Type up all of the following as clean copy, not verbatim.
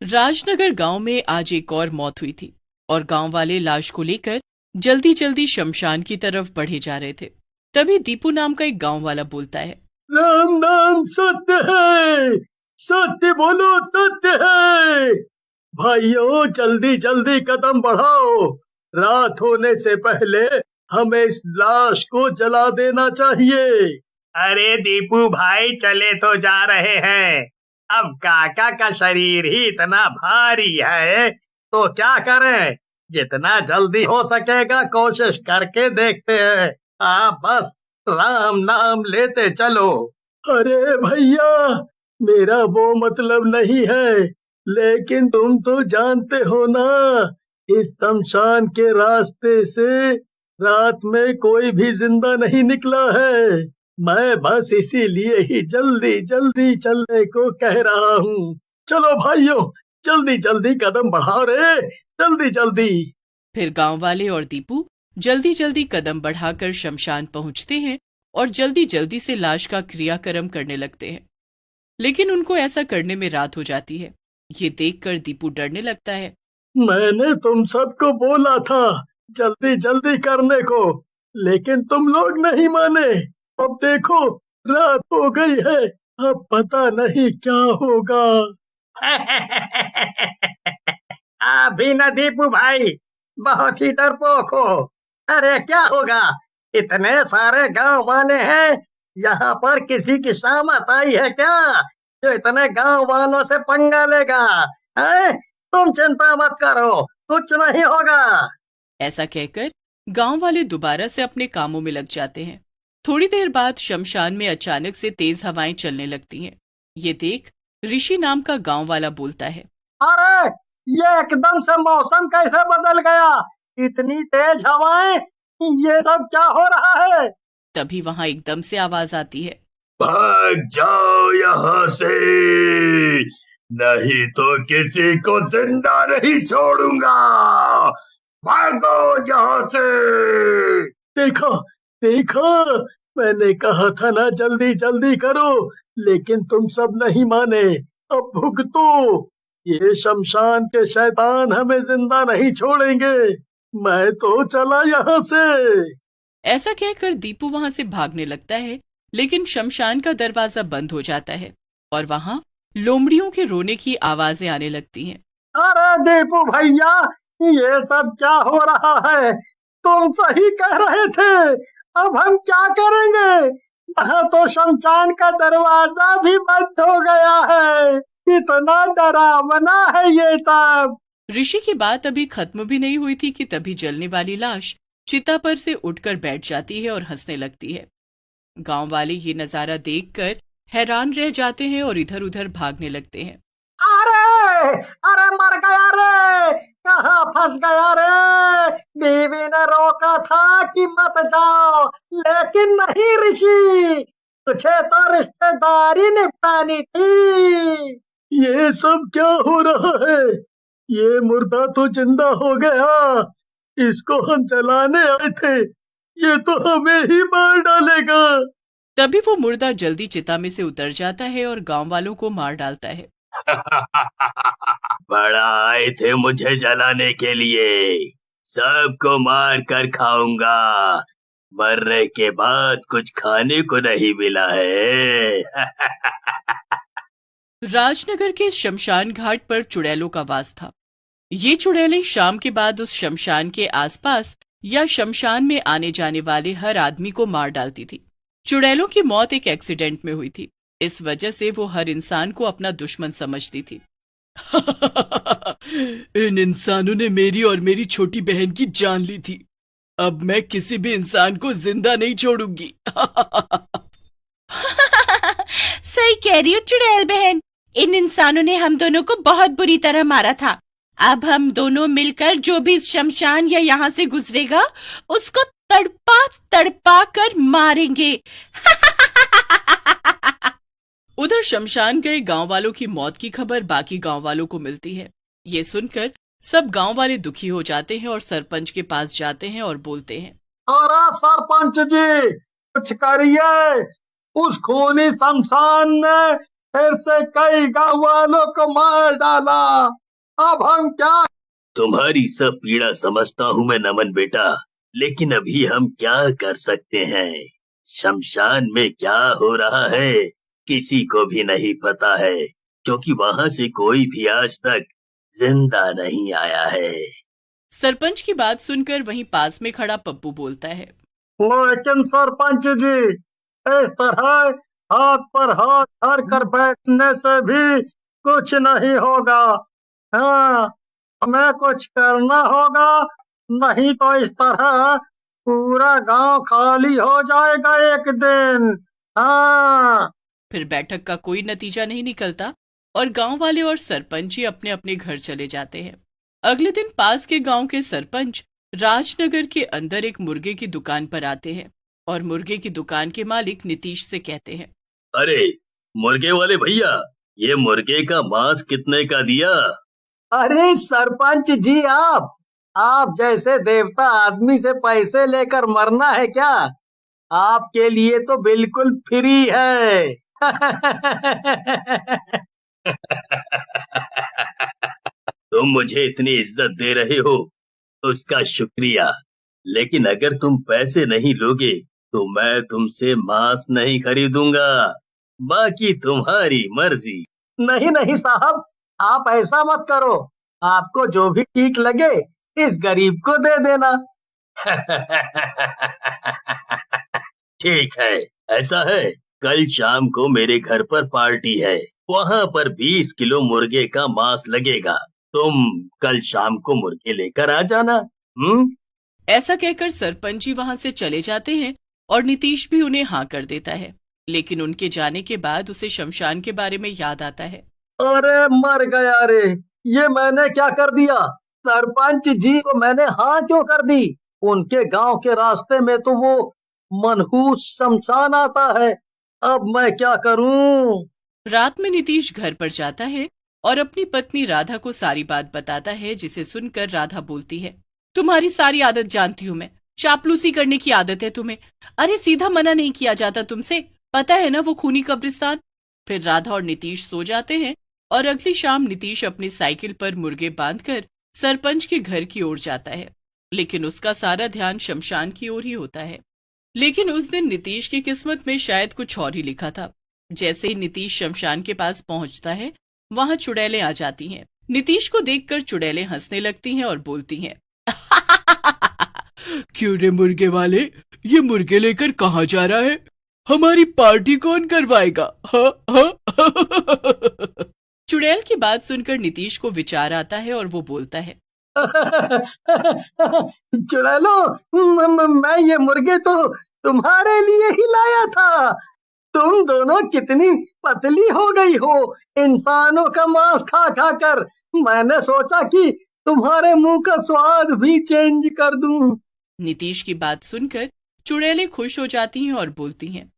राजनगर गांव में आज एक और मौत हुई थी और गांव वाले लाश को लेकर जल्दी जल्दी शमशान की तरफ बढ़े जा रहे थे। तभी दीपू नाम का एक गांव वाला बोलता है, राम नाम सत्य है, सत्य बोलो सत्य है। भाइयों जल्दी जल्दी कदम बढ़ाओ, रात होने से पहले हमें इस लाश को जला देना चाहिए। अरे दीपू भाई चले तो जा रहे हैं, अब काका का शरीर ही इतना भारी है तो क्या करें, जितना जल्दी हो सकेगा कोशिश करके देखते हैं। आप बस राम नाम लेते चलो। अरे भैया, मेरा वो मतलब नहीं है, लेकिन तुम तो जानते हो ना, इस शमशान के रास्ते से रात में कोई भी जिंदा नहीं निकला है। मैं बस इसीलिए ही जल्दी जल्दी चलने को कह रहा हूँ। चलो भाइयों, जल्दी जल्दी कदम बढ़ाओ रे, जल्दी जल्दी। फिर गांव वाले और दीपू जल्दी जल्दी कदम बढ़ाकर शमशान पहुंचते हैं और जल्दी जल्दी से लाश का क्रियाक्रम करने लगते हैं। लेकिन उनको ऐसा करने में रात हो जाती है। ये देखकर दीपू डरने लगता है। मैंने तुम सबको बोला था जल्दी जल्दी करने को, लेकिन तुम लोग नहीं माने। अब देखो रात हो गई है, अब पता नहीं क्या होगा। अभी न दीपू भाई, बहुत ही डरपोक हो। अरे क्या होगा, इतने सारे गांव वाले हैं, यहाँ पर किसी की शामत आई है क्या जो इतने गांव वालों से पंगा लेगा? हैं? तुम चिंता मत करो, कुछ नहीं होगा। ऐसा कहकर गांव वाले दोबारा से अपने कामों में लग जाते हैं। थोड़ी देर बाद शमशान में अचानक से तेज हवाएं चलने लगती हैं। ये देख ऋषि नाम का गांव वाला बोलता है, अरे ये एकदम से मौसम कैसे बदल गया, इतनी तेज हवाएं, ये सब क्या हो रहा है? तभी वहां एकदम से आवाज आती है, भाग जाओ यहाँ से, नहीं तो किसी को जिंदा नहीं छोड़ूंगा। भागो यहाँ से। देखो देखो, मैंने कहा था ना जल्दी जल्दी करो, लेकिन तुम सब नहीं माने। अब भुगतो, ये शमशान के शैतान हमें जिंदा नहीं छोड़ेंगे। मैं तो चला यहाँ से। ऐसा कहकर दीपू वहां से भागने लगता है, लेकिन शमशान का दरवाजा बंद हो जाता है और वहां लोमड़ियों के रोने की आवाजें आने लगती हैं। अरे दीपू भैया, ये सब क्या हो रहा है? तुम सही कह रहे थे, अब हम क्या करेंगे? यहाँ तो शमशान का दरवाजा भी बंद हो गया है, इतना डरावना है ये सब। ऋषि की बात अभी खत्म भी नहीं हुई थी कि तभी जलने वाली लाश चिता पर से उठकर बैठ जाती है और हंसने लगती है। गांव वाले ये नजारा देखकर हैरान रह जाते हैं और इधर उधर भागने लगते हैं। अरे अरे मर गया रे, कहाँ फंस गया रे? बीवी ने रोका था कि मत जाओ, लेकिन नहीं ऋषि, तुझे तो रिश्तेदारी निपटानी थी। ये सब क्या हो रहा है? ये मुर्दा तो जिंदा हो गया, इसको हम जलाने आए थे, ये तो हमें ही मार डालेगा। तभी वो मुर्दा जल्दी चिता में से उतर जाता है और गांव वालों को मार डालता है। बड़ा आए थे मुझे जलाने के लिए, सबको मार कर खाऊंगा। मरने के बाद कुछ खाने को नहीं मिला है। राजनगर के शमशान घाट पर चुड़ैलों का वास था। ये चुड़ैलें शाम के बाद उस शमशान के आसपास या शमशान में आने जाने वाले हर आदमी को मार डालती थी। चुड़ैलों की मौत एक एक्सीडेंट में हुई थी, इस वजह से वो हर इंसान को अपना दुश्मन समझती थी। इन इंसानों ने मेरी और मेरी छोटी बहन की जान ली थी, अब मैं किसी भी इंसान को जिंदा नहीं छोड़ूंगी। सही कह रही हो चुड़ैल बहन, इन इंसानों ने हम दोनों को बहुत बुरी तरह मारा था। अब हम दोनों मिलकर जो भी इस शमशान या यहाँ से गुजरेगा उसको तड़पा तड़पा कर मारेंगे। उधर शमशान गए गांव वालों की मौत की खबर बाकी गांव वालों को मिलती है। ये सुनकर सब गांव वाले दुखी हो जाते हैं और सरपंच के पास जाते हैं और बोलते हैं, अरे सरपंच जी, कुछ करिए, उस खूनी शमशान ने फिर से कई गांव वालों को मार डाला। अब हम क्या? तुम्हारी सब पीड़ा समझता हूँ मैं नमन बेटा, लेकिन अभी हम क्या कर सकते हैं? शमशान में क्या हो रहा है किसी को भी नहीं पता है, क्योंकि वहाँ से कोई भी आज तक जिंदा नहीं आया है। सरपंच की बात सुनकर वहीं पास में खड़ा पप्पू बोलता है, लेकिन सरपंच जी, इस तरह हाथ पर हाथ धर कर बैठने से भी कुछ नहीं होगा। हाँ, हमें कुछ करना होगा, नहीं तो इस तरह पूरा गांव खाली हो जाएगा एक दिन। हाँ। फिर बैठक का कोई नतीजा नहीं निकलता और गांव वाले और सरपंच ही अपने अपने घर चले जाते हैं। अगले दिन पास के गांव के सरपंच राजनगर के अंदर एक मुर्गे की दुकान पर आते हैं और मुर्गे की दुकान के मालिक नीतीश से कहते हैं, अरे मुर्गे वाले भैया, ये मुर्गे का मांस कितने का दिया? अरे सरपंच जी, आप जैसे देवता आदमी से पैसे लेकर मरना है क्या? आपके लिए तो बिल्कुल फ्री है। तुम मुझे इतनी इज्जत दे रहे हो उसका शुक्रिया, लेकिन अगर तुम पैसे नहीं लोगे तो मैं तुमसे मांस नहीं खरीदूंगा। बाकी तुम्हारी मर्जी। नहीं नहीं साहब, आप ऐसा मत करो। आपको जो भी ठीक लगे इस गरीब को दे देना। ठीक है, ऐसा है, कल शाम को मेरे घर पर पार्टी है, वहाँ पर 20 किलो मुर्गे का मांस लगेगा। तुम कल शाम को मुर्गे लेकर आ जाना। ऐसा कहकर सरपंच जी वहां से चले जाते हैं और नीतीश भी उन्हें हाँ कर देता है। लेकिन उनके जाने के बाद उसे शमशान के बारे में याद आता है। अरे मर गया रे, ये मैंने क्या कर दिया? सरपंच जी को मैंने हाँ क्यों कर दी? उनके गांव के रास्ते में तो वो मनहूस शमशान आता है। अब मैं क्या करूं? रात में नीतीश घर पर जाता है और अपनी पत्नी राधा को सारी बात बताता है, जिसे सुनकर राधा बोलती है, तुम्हारी सारी आदत जानती हूँ मैं, चापलूसी करने की आदत है तुम्हें। अरे सीधा मना नहीं किया जाता तुमसे, पता है ना वो खूनी कब्रिस्तान। फिर राधा और नीतीश सो जाते हैं और अगली शाम नीतीश अपनी साइकिल पर मुर्गे बांधकर सरपंच के घर की ओर जाता है, लेकिन उसका सारा ध्यान शमशान की ओर ही होता है। लेकिन उस दिन नीतीश की किस्मत में शायद कुछ और ही लिखा था। जैसे ही नीतीश शमशान के पास पहुंचता है, वहां चुड़ैलें आ जाती हैं। नीतीश को देखकर चुड़ैलें हंसने लगती हैं और बोलती हैं, क्यों रे मुर्गे वाले, ये मुर्गे लेकर कहाँ जा रहा है? हमारी पार्टी कौन करवाएगा? चुड़ैल की बात सुनकर नीतीश को विचार आता है और वो बोलता है, चुड़ैलो, मैं ये मुर्गे तो तुम्हारे लिए ही लाया था। तुम दोनों कितनी पतली हो गई हो इंसानों का मांस खा खा कर। मैंने सोचा कि तुम्हारे मुंह का स्वाद भी चेंज कर दूं। नीतीश की बात सुनकर चुड़ैलें खुश हो जाती हैं और बोलती हैं,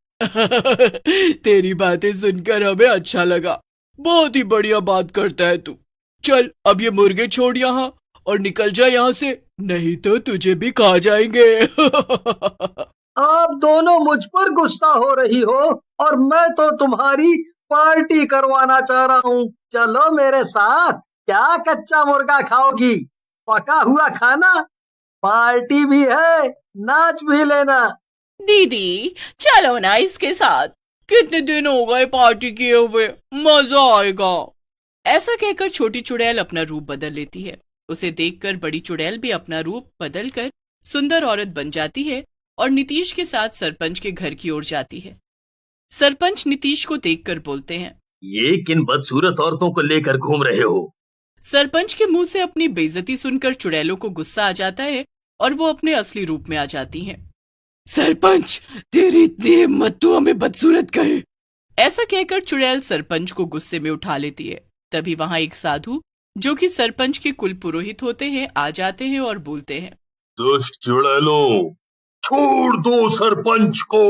तेरी बातें सुनकर हमें अच्छा लगा, बहुत ही बढ़िया बात करता है तू। चल अब ये मुर्गे छोड़ यहाँ और निकल जा यहाँ से, नहीं तो तुझे भी खा जाएंगे। आप दोनों मुझ पर गुस्सा हो रही हो और मैं तो तुम्हारी पार्टी करवाना चाह रहा हूँ। चलो मेरे साथ। क्या कच्चा मुर्गा खाओगी? पका हुआ खाना? पार्टी भी है, नाच भी लेना। दीदी चलो ना इसके साथ, कितने दिन हो गए पार्टी किए हुए, मजा आएगा। ऐसा कहकर छोटी चुड़ैल अपना रूप बदल लेती है। उसे देखकर बड़ी चुड़ैल भी अपना रूप बदलकर सुंदर औरत बन जाती है और नीतीश के साथ सरपंच के घर की ओर जाती है। सरपंच नीतीश को देखकर बोलते हैं, ये किन बदसूरत औरतों को लेकर घूम रहे हो? सरपंच के मुंह से अपनी बेइज्जती सुनकर चुड़ैलों को गुस्सा आ जाता है और वो अपने असली रूप में आ जाती हैं। सरपंच, तेरी इतनी हिम्मत तू हमें बदसूरत कहे? ऐसा कहकर चुड़ैल सरपंच को गुस्से में उठा लेती है। तभी वहां एक साधु, जो कि सरपंच के कुल पुरोहित होते हैं, आ जाते हैं और बोलते हैं, दुष्ट चुड़ैलों, छोड़ दो सरपंच को,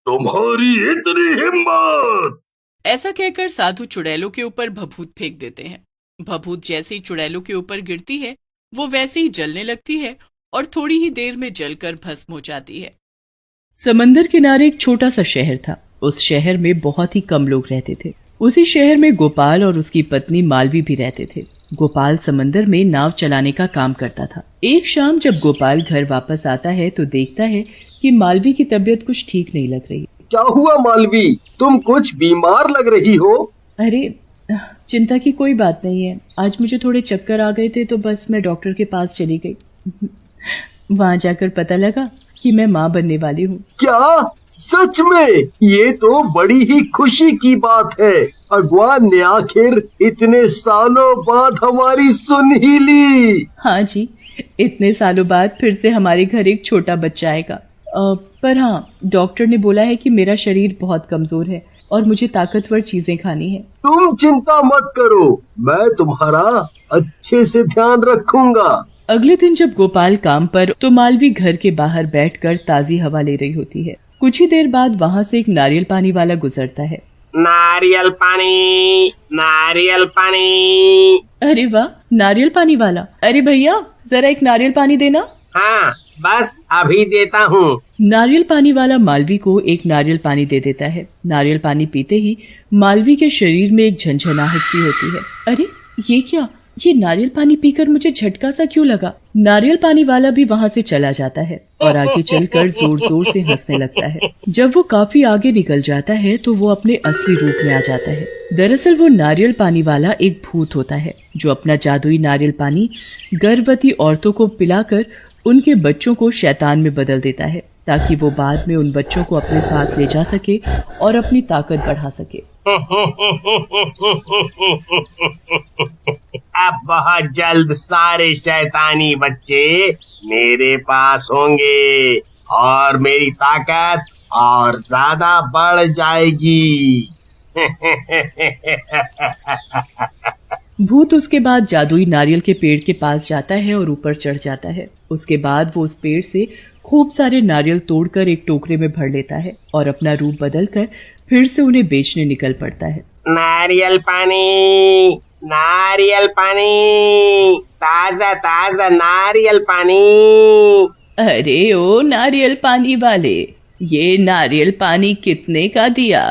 तुम्हारी इतनी हिम्मत। ऐसा कहकर साधु चुड़ैलों के ऊपर भभूत फेंक देते हैं। भभूत जैसे ही चुड़ैलों के ऊपर गिरती है, वो वैसे ही जलने लगती है और थोड़ी ही देर में जलकर भस्म हो जाती है। समंदर किनारे एक छोटा सा शहर था। उस शहर में बहुत ही कम लोग रहते थे। उसी शहर में गोपाल और उसकी पत्नी मालवी भी रहते थे। गोपाल समंदर में नाव चलाने का काम करता था। एक शाम जब गोपाल घर वापस आता है तो देखता है कि मालवी की तबीयत कुछ ठीक नहीं लग रही। क्या हुआ मालवी, तुम कुछ बीमार लग रही हो? अरे चिंता की कोई बात नहीं है, आज मुझे थोड़े चक्कर आ गए थे तो बस मैं डॉक्टर के पास चली गई। वहाँ जाकर पता लगा कि मैं माँ बनने वाली हूँ। क्या सच में? ये तो बड़ी ही खुशी की बात है। भगवान ने आखिर इतने सालों बाद हमारी सुन ही ली। हाँ जी, इतने सालों बाद फिर से हमारे घर एक छोटा बच्चा आएगा। पर हाँ, डॉक्टर ने बोला है कि मेरा शरीर बहुत कमजोर है और मुझे ताकतवर चीजें खानी है। तुम चिंता मत करो, मैं तुम्हारा अच्छे से ध्यान रखूंगा। अगले दिन जब गोपाल काम पर तो मालवी घर के बाहर बैठकर ताजी हवा ले रही होती है। कुछ ही देर बाद वहाँ से एक नारियल पानी वाला गुजरता है। नारियल पानी, नारियल पानी। अरे वाह, नारियल पानी वाला। अरे भैया जरा एक नारियल पानी देना। हाँ बस अभी देता हूँ। नारियल पानी वाला मालवी को एक नारियल पानी दे देता है। नारियल पानी पीते ही मालवी के शरीर में एक झंझनाहट सी होती है। अरे ये क्या, ये नारियल पानी पीकर मुझे झटका सा क्यों लगा? नारियल पानी वाला भी वहाँ से चला जाता है और आगे चलकर जोर जोर से हंसने लगता है। जब वो काफी आगे निकल जाता है तो वो अपने असली रूप में आ जाता है। दरअसल वो नारियल पानी वाला एक भूत होता है जो अपना जादुई नारियल पानी गर्भवती औरतों को पिलाकर उनके बच्चों को शैतान में बदल देता है ताकि वो बाद में उन बच्चों को अपने साथ ले जा सके और अपनी ताकत बढ़ा सके। अब बहुत जल्द सारे शैतानी बच्चे मेरे पास होंगे और मेरी ताकत और ज्यादा बढ़ जाएगी। भूत उसके बाद जादुई नारियल के पेड़ के पास जाता है और ऊपर चढ़ जाता है। उसके बाद वो उस पेड़ से खूब सारे नारियल तोड़कर एक टोकरे में भर लेता है और अपना रूप बदलकर फिर से उन्हें बेचने निकल पड़ता है। नारियल पानी, नारियल पानी, ताजा ताजा नारियल पानी। अरे ओ नारियल पानी वाले, ये नारियल पानी कितने का दिया?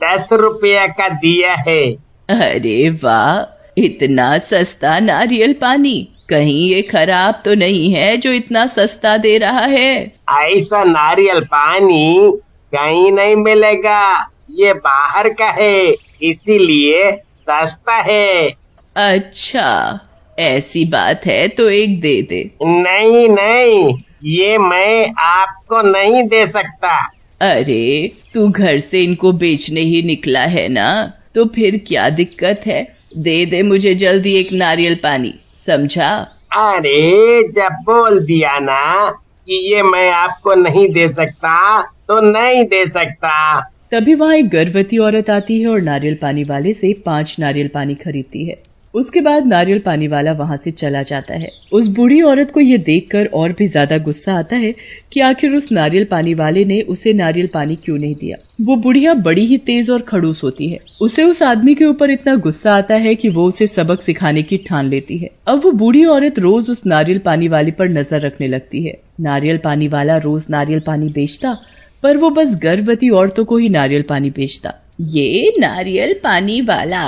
10 रुपया का दिया है। अरे वाह, इतना सस्ता नारियल पानी, कहीं ये खराब तो नहीं है जो इतना सस्ता दे रहा है? ऐसा नारियल पानी कहीं नहीं मिलेगा, ये बाहर का है इसीलिए सस्ता है। अच्छा ऐसी बात है तो एक दे दे। नहीं नहीं, ये मैं आपको नहीं दे सकता। अरे तू घर से इनको बेचने ही निकला है ना, तो फिर क्या दिक्कत है? दे दे मुझे जल्दी एक नारियल पानी, समझा? अरे जब बोल दिया ना कि ये मैं आपको नहीं दे सकता तो नहीं दे सकता। तभी वहाँ एक गर्भवती औरत आती है और नारियल पानी वाले से 5 नारियल पानी खरीदती है। उसके बाद नारियल पानी वाला वहाँ से चला जाता है। उस बूढ़ी औरत को ये देखकर और भी ज्यादा गुस्सा आता है कि आखिर उस नारियल पानी वाले ने उसे नारियल पानी क्यों नहीं दिया। वो बुढ़िया बड़ी ही तेज और खड़ूस होती है। उसे उस आदमी के ऊपर इतना गुस्सा आता है कि वो उसे सबक सिखाने की ठान लेती है। अब वो बूढ़ी औरत रोज उस नारियल पानी वाले पर नजर रखने लगती है। नारियल पानी वाला रोज नारियल पानी बेचता, पर वो बस गर्भवती औरतों को ही नारियल पानी बेचता। ये नारियल पानी वाला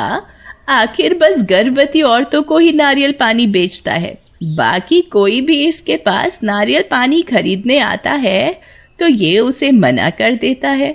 आखिर बस गर्भवती औरतों को ही नारियल पानी बेचता है, बाकी कोई भी इसके पास नारियल पानी खरीदने आता है तो ये उसे मना कर देता है।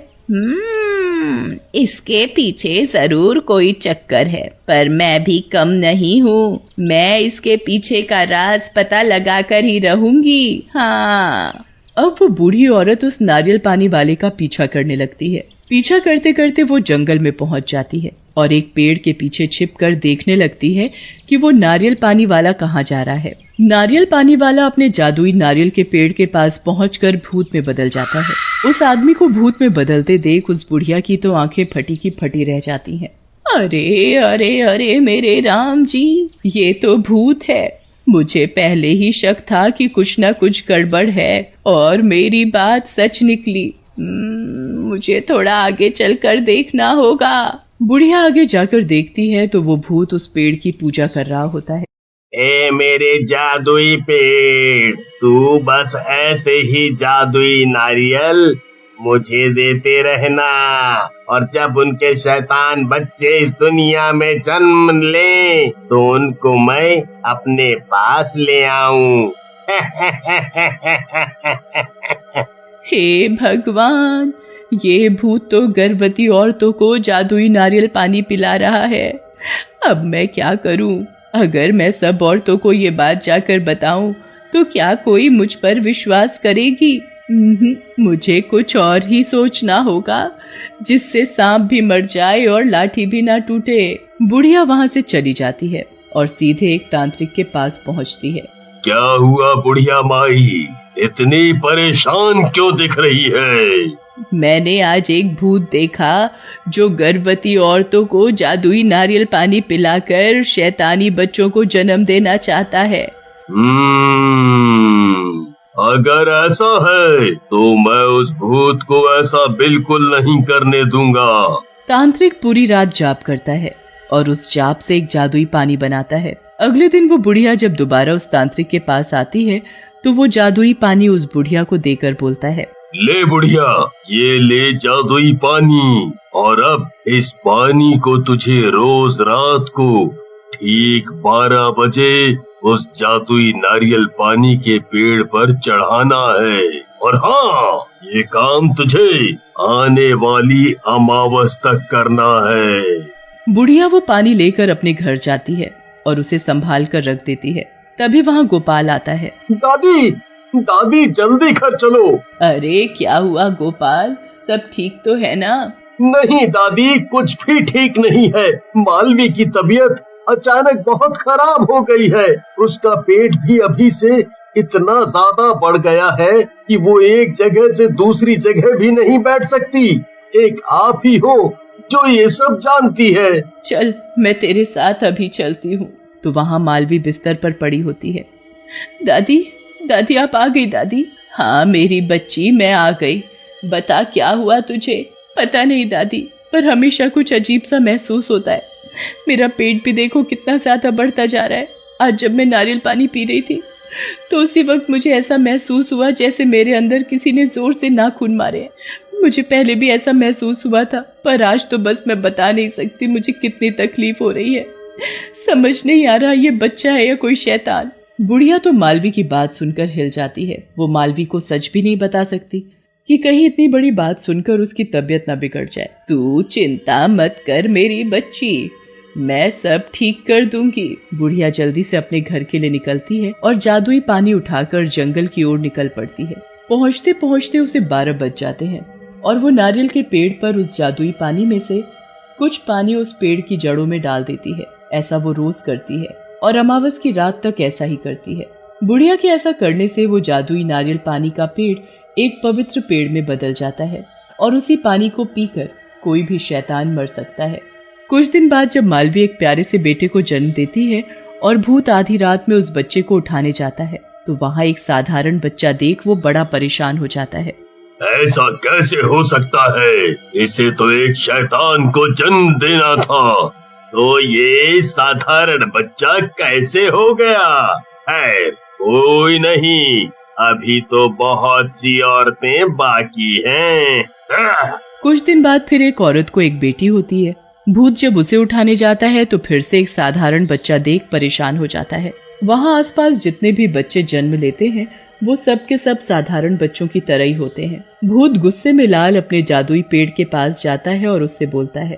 इसके पीछे जरूर कोई चक्कर है, पर मैं भी कम नहीं हूँ। मैं इसके पीछे का राज पता लगा कर ही रहूंगी। हाँ। अब वो बूढ़ी औरत उस नारियल पानी वाले का पीछा करने लगती है। पीछा करते करते वो जंगल में पहुंच जाती है और एक पेड़ के पीछे छिपकर देखने लगती है कि वो नारियल पानी वाला कहाँ जा रहा है। नारियल पानी वाला अपने जादुई नारियल के पेड़ के पास पहुंचकर भूत में बदल जाता है। उस आदमी को भूत में बदलते देख उस बुढ़िया की तो आंखें फटी की फटी रह जाती हैं। अरे अरे अरे मेरे राम जी, ये तो भूत है। मुझे पहले ही शक था कि कुछ न कुछ गड़बड़ है और मेरी बात सच निकली। मुझे थोड़ा आगे चलकर देखना होगा। बुढ़िया आगे जाकर देखती है तो वो भूत उस पेड़ की पूजा कर रहा होता है। ए मेरे जादुई पेड़, तू बस ऐसे ही जादुई नारियल मुझे देते रहना, और जब उनके शैतान बच्चे इस दुनिया में जन्म लें तो उनको मैं अपने पास ले आऊं। हे भगवान, ये भूत तो गर्भवती औरतों को जादुई नारियल पानी पिला रहा है। अब मैं क्या करूं? अगर मैं सब औरतों को ये बात जाकर बताऊं तो क्या कोई मुझ पर विश्वास करेगी? मुझे कुछ और ही सोचना होगा जिससे सांप भी मर जाए और लाठी भी ना टूटे। बुढ़िया वहां से चली जाती है और सीधे एक तांत्रिक के पास पहुंचती है। क्या हुआ बुढ़िया माई, इतनी परेशान क्यों दिख रही है? मैंने आज एक भूत देखा जो गर्भवती औरतों को जादुई नारियल पानी पिलाकर शैतानी बच्चों को जन्म देना चाहता है। अगर ऐसा है तो मैं उस भूत को ऐसा बिल्कुल नहीं करने दूंगा। तांत्रिक पूरी रात जाप करता है और उस जाप से एक जादुई पानी बनाता है। अगले दिन वो बुढ़िया जब दोबारा उस तांत्रिक के पास आती है तो वो जादुई पानी उस बुढ़िया को देकर बोलता है, ले बुढ़िया, ये ले जादुई पानी, और अब इस पानी को तुझे रोज रात को ठीक 12 बजे उस जादुई नारियल पानी के पेड़ पर चढ़ाना है। और हाँ, ये काम तुझे आने वाली अमावस तक करना है। बुढ़िया वो पानी लेकर अपने घर जाती है और उसे संभाल कर रख देती है। तभी वहाँ गोपाल आता है। दादी, दादी जल्दी घर चलो। अरे क्या हुआ गोपाल, सब ठीक तो है ना? नहीं दादी, कुछ भी ठीक नहीं है। मालवी की तबीयत अचानक बहुत खराब हो गई है। उसका पेट भी अभी से इतना ज्यादा बढ़ गया है कि वो एक जगह से दूसरी जगह भी नहीं बैठ सकती। एक आप ही हो जो ये सब जानती है। चल, मैं तेरे साथ अभी चलती हूँ। तो वहाँ मालवी बिस्तर पर पड़ी होती है। दादी, दादी आप आ गई? दादी, हाँ मेरी बच्ची, मैं आ गई। बता क्या हुआ तुझे? पता नहीं दादी, पर हमेशा कुछ अजीब सा महसूस होता है। मेरा पेट भी देखो कितना ज्यादा बढ़ता जा रहा है। आज जब मैं नारियल पानी पी रही थी तो उसी वक्त मुझे ऐसा महसूस हुआ जैसे मेरे अंदर किसी ने जोर से नाखून मारे। मुझे पहले भी ऐसा महसूस हुआ था, पर आज तो बस मैं बता नहीं सकती मुझे कितनी तकलीफ हो रही है। समझ नहीं आ रहा ये बच्चा है या कोई शैतान। बुढ़िया तो मालवी की बात सुनकर हिल जाती है। वो मालवी को सच भी नहीं बता सकती कि कहीं इतनी बड़ी बात सुनकर उसकी तबीयत ना बिगड़ जाए। तू चिंता मत कर मेरी बच्ची, मैं सब ठीक कर दूंगी। बुढ़िया जल्दी से अपने घर के लिए निकलती है और जादुई पानी उठाकर जंगल की ओर निकल पड़ती है। पहुंचते पहुंचते उसे 12 बज जाते हैं और वो नारियल के पेड़ पर उस जादुई पानी में से कुछ पानी उस पेड़ की जड़ों में डाल देती है। ऐसा वो रोज करती है और अमावस की रात तक ऐसा ही करती है। बुढ़िया के ऐसा करने से वो जादुई नारियल पानी का पेड़ एक पवित्र पेड़ में बदल जाता है और उसी पानी को पीकर कोई भी शैतान मर सकता है। कुछ दिन बाद जब मालवी एक प्यारे से बेटे को जन्म देती है और भूत आधी रात में उस बच्चे को उठाने जाता है तो वहाँ एक साधारण बच्चा देख वो बड़ा परेशान हो जाता है। ऐसा कैसे हो सकता है? इसे तो एक शैतान को जन्म देना था, तो ये साधारण बच्चा कैसे हो गया? है कोई नहीं, अभी तो बहुत सी औरतें बाकी हैं। कुछ दिन बाद फिर एक औरत को एक बेटी होती है। भूत जब उसे उठाने जाता है तो फिर से एक साधारण बच्चा देख परेशान हो जाता है। वहाँ आसपास जितने भी बच्चे जन्म लेते हैं वो सब के सब साधारण बच्चों की तरह ही होते हैं। भूत गुस्से में लाल अपने जादुई पेड़ के पास जाता है और उससे बोलता है,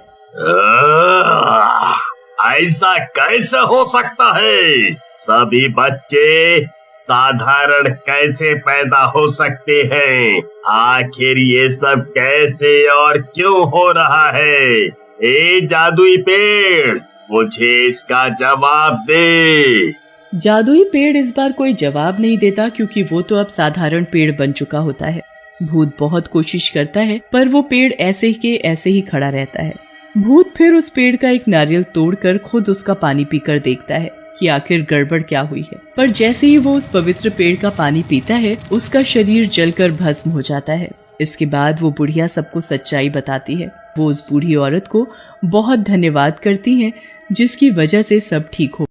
ऐसा कैसे हो सकता है? सभी बच्चे साधारण कैसे पैदा हो सकते हैं? आखिर ये सब कैसे और क्यों हो रहा है? ए जादुई पेड़, मुझे इसका जवाब दे। जादुई पेड़ इस बार कोई जवाब नहीं देता क्योंकि वो तो अब साधारण पेड़ बन चुका होता है। भूत बहुत कोशिश करता है पर वो पेड़ ऐसे के ऐसे ही खड़ा रहता है। भूत फिर उस पेड़ का एक नारियल तोड़कर खुद उसका पानी पीकर देखता है कि आखिर गड़बड़ क्या हुई है। पर जैसे ही वो उस पवित्र पेड़ का पानी पीता है उसका शरीर जलकर भस्म हो जाता है। इसके बाद वो बुढ़िया सबको सच्चाई बताती है। वो उस बूढ़ी औरत को बहुत धन्यवाद करती है जिसकी वजह से सब ठीक हो